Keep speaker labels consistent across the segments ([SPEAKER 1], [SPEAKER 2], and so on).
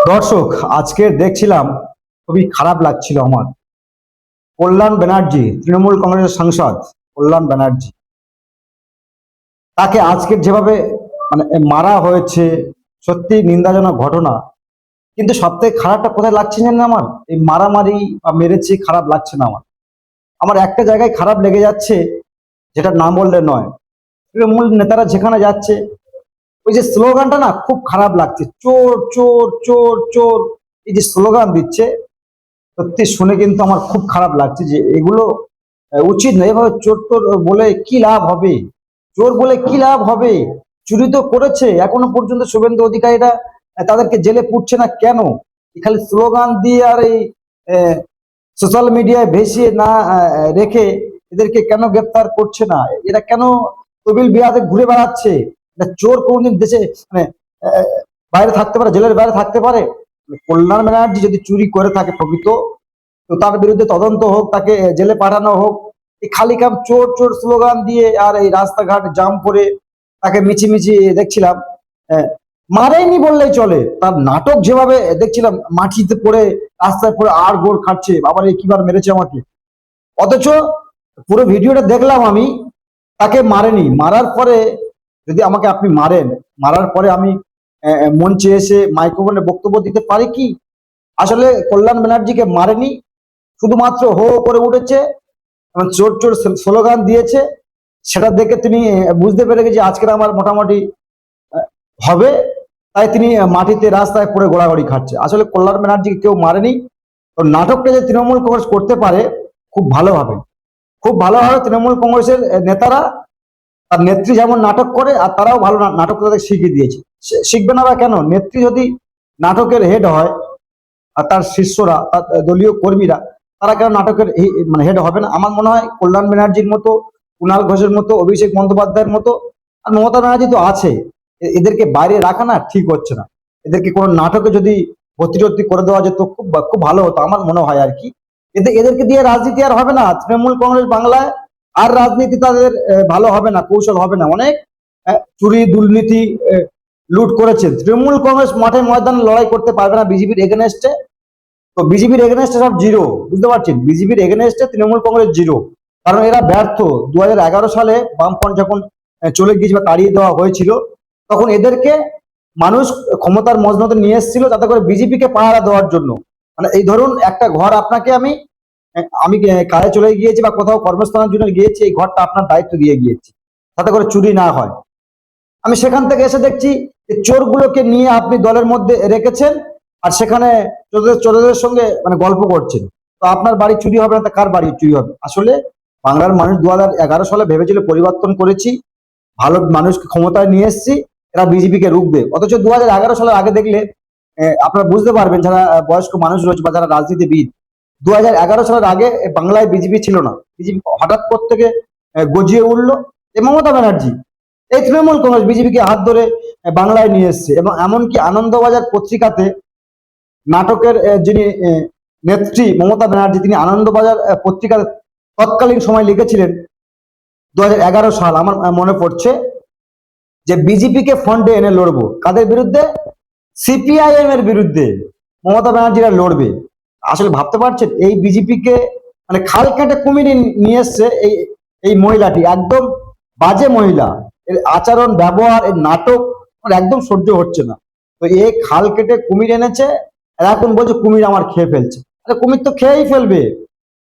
[SPEAKER 1] দর্শক, আজকে দেখছিলাম, খুবই খারাপ লাগছিল আমার। কল্যাণ ব্যানার্জি, তৃণমূল কংগ্রেসের সাংসদ কল্যাণ ব্যানার্জি, তাকে আজকের যেভাবে মারা হয়েছে, সত্যি নিন্দাজনক ঘটনা। কিন্তু সব থেকে খারাপটা কোথায় লাগছে জানেন আমার? এই মারামারি বা মেরেছে খারাপ লাগছে না আমার। আমার একটা জায়গায় খারাপ লেগে যাচ্ছে, যেটা না বললে নয়। তৃণমূল নেতারা যেখানে যাচ্ছে, ওই যে স্লোগানটা না খুব খারাপ লাগছে, চোর চোর চোর চোর, এই যে স্লোগান দিচ্ছে, সত্যি শুনে কিন্তু আমার খুব খারাপ লাগছে যে এগুলো উচিত নয়। এভাবে চোর তোর বলে কি লাভ হবে? চোর বলে কি লাভ হবে? চুরি তো করেছে, এখনো পর্যন্ত শুভেন্দু অধিকারীরা তাদেরকে জেলে পুড়ছে না কেন? খালি স্লোগান দিয়ে আর এই সোশ্যাল মিডিয়ায় ভেসিয়ে না রেখে এদেরকে কেন গ্রেপ্তার করছে না? এরা কেন তবিল বিয়াদে ঘুরে বেড়াচ্ছে? চোর কোনদিন দেশে মানে আহ, বাইরে থাকতে পারে, জেলের বাইরে থাকতে পারে? কল্যাণ ব্যানার্জি যদি চুরি করে থাকে প্রকৃত, তো তার বিরুদ্ধে তদন্ত হোক, তাকে জেলে পাঠানো হোক। এই খালি কাম চোর চোর স্লোগান দিয়ে আর এই রাস্তাঘাট জাম করে তাকে মিছিমিছি দেখছিলাম। মারেনি বললেই চলে, তার নাটক যেভাবে দেখছিলাম, মাটিতে পড়ে রাস্তায় পড়ে আর গোড় খাচ্ছে, বাবার এই কিবার মেরেছে আমাকে। অথচ পুরো ভিডিওটা দেখলাম আমি, তাকে মারেনি। মারার পরে যদি আমাকে আপনি মারেন, মারার পরে আমি মঞ্চে এসে মাইক্রোফোনে বক্তব্য দিতে পারি কি? আসলে কল্যাণ ব্যানার্জিকে মারেনি, শুধুমাত্র হো হো করে উঠেছে এবং চোর চোর স্লোগান দিয়েছে। সেটা দেখে তিনি বুঝতে পেরে গেছে আজকের আমার মোটামুটি হবে, তাই তিনি মাটিতে রাস্তায় পড়ে গোড়াগড়ি খাচ্ছে। আসলে কল্যাণ ব্যানার্জিকে কেউ মারেনি। তো নাটকটা যে তৃণমূল কংগ্রেস করতে পারে খুব ভালোভাবে, খুব ভালোভাবে তৃণমূল কংগ্রেসের নেতারা, তার নেত্রী যেমন নাটক করে, আর তারাও ভালো নাটক তাদের শিখিয়ে দিয়েছে। শিখবে না বা কেন? নেত্রী যদি নাটকের হেড হয়, আর তার শিষ্যরা, তার দলীয় কর্মীরা, তারা কেন নাটকের হেড হবে না? আমার মনে হয় কল্যাণ ব্যানার্জির মতো, কুণাল ঘোষের মতো, অভিষেক বন্দ্যোপাধ্যায়ের মতো, আর মমতা ব্যানার্জি তো আছে, এদেরকে বাইরে রাখা না ঠিক হচ্ছে না। এদেরকে কোনো নাটকে যদি ভর্তি টর্তি করে দেওয়া যেত, খুব খুব ভালো হতো আমার মনে হয় আর কি। এদেরকে দিয়ে রাজনীতি আর হবে না। তৃণমূল কংগ্রেস বাংলায় আর রাজনীতি তাদের ভালো হবে না, কৌশল হবে না। অনেক চুরি দুর্নীতি লুট করেছে। তৃণমূল কংগ্রেস মাঠে ময়দানে লড়াই করতে পারবে না বিজেপির এগেনস্টে। তো বিজেপির এগেনস্টে সব জিরো, বুঝতে পারছেন? বিজেপির এগেনস্টে তৃণমূল কংগ্রেস জিরো, কারণ এরা ব্যর্থ। 2011 সালে বামফ্রন্ট যখন চলে গিয়েছিল বা তাড়িয়ে দেওয়া হয়েছিল, তখন এদেরকে মানুষ ক্ষমতার মসনদে নিয়ে এসেছিল যাতে করে বিজেপিকে পাহারা দেওয়ার জন্য। মানে এই ধরুন, একটা ঘর আপনাকে আমি আমি কাজে চলে গিয়েছি বা কোথাও কর্মস্থানের জন্য গিয়েছি, এই ঘরটা আপনার দায়িত্ব দিয়ে গিয়েছি যাতে করে চুরি না হয়। আমি সেখান থেকে এসে দেখছি চোরগুলোকে নিয়ে আপনি দলের মধ্যে রেখেছেন, আর সেখানে চোরদের সঙ্গে গল্প করছেন। তো আপনার বাড়ি চুরি হবে না, তা কার বাড়ি চুরি হবে? আসলে বাংলার মানুষ 2011 সালে ভেবেছিল পরিবর্তন করেছি, ভালো মানুষকে ক্ষমতায় নিয়ে এসেছি, এরা বিজেপিকে রুখবে। অথচ 2011 সালের আগে দেখলে আপনারা বুঝতে পারবেন, যারা বয়স্ক মানুষ রয়েছে বা যারা রাজনীতিবিদ, 2011 সালের আগে বাংলায় বিজেপি ছিল না। বিজেপি হঠাৎ থেকে গজিয়ে উঠলো এই মমতা ব্যানার্জি, এই তৃণমূল কংগ্রেস বিজেপিকে হাত ধরে বাংলায় নিয়ে এসছে। এবং এমনকি আনন্দবাজার পত্রিকাতে নাটকের যিনি নেত্রী মমতা ব্যানার্জি, তিনি আনন্দবাজার পত্রিকার তৎকালীন সময় লিখেছিলেন 2011 সাল, আমার মনে পড়ছে, যে বিজেপিকে ফ্রন্টে এনে লড়বো। কাদের বিরুদ্ধে? সিপিআইএম এর বিরুদ্ধে মমতা ব্যানার্জিরা লড়বে। আসলে ভাবতে পারছেন, এই বিজেপিকে খাল কেটে কুমিরে নিয়ে এসছে এই এই মহিলাটি। একদম বাজে মহিলা, এর আচরণ ব্যবহার, এর নাটক আমার একদম সহ্য হচ্ছে না। তো এই খাল কেটে কুমির এনেছে, আর এখন বলছে কুমির আমার খেয়ে ফেলছে। আরে কুমির তো খেয়েই ফেলবে,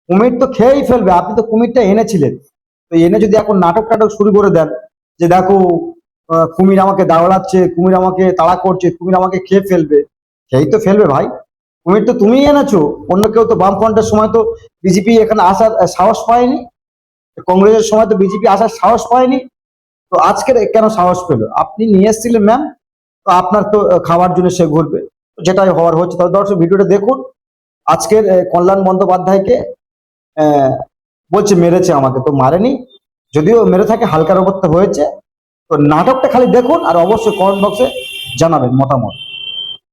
[SPEAKER 1] কুমির তো খেয়েই ফেলবে। আপনি তো কুমিরটা এনেছিলেন, তো এনে যদি এখন নাটক টাটক শুরু করে দেন যে দেখো কুমির আমাকে দাওড়াচ্ছে, কুমির আমাকে তাড়া করছে, কুমির আমাকে খেয়ে ফেলবে, খেয়েই তো ফেলবে ভাই। কুমির তো তুমিই এনেছো, অন্য কেউ তো। বামফ্রন্টের সময় তো বিজেপি এখানে আসার সাহস পায়নি, কংগ্রেসের সময় তো বিজেপি আসার সাহস পায়নি, তো আজকের কেন সাহস পেল? আপনি নিয়ে এসেছিলেন ম্যাম, তো আপনার তো খাওয়ার জন্য সে ঘুরবে, যেটাই হওয়ার হচ্ছে। তাহলে দর্শক ভিডিওটা দেখুন। আজকের কল্যাণ বন্দ্যোপাধ্যায়কে বলছে মেরেছে, আমাকে তো মারেনি, যদিও মেরে থাকে হালকার অবস্থা হয়েছে। তো নাটকটা খালি দেখুন, আর অবশ্যই কমেন্ট বক্সে জানাবেন মতামত।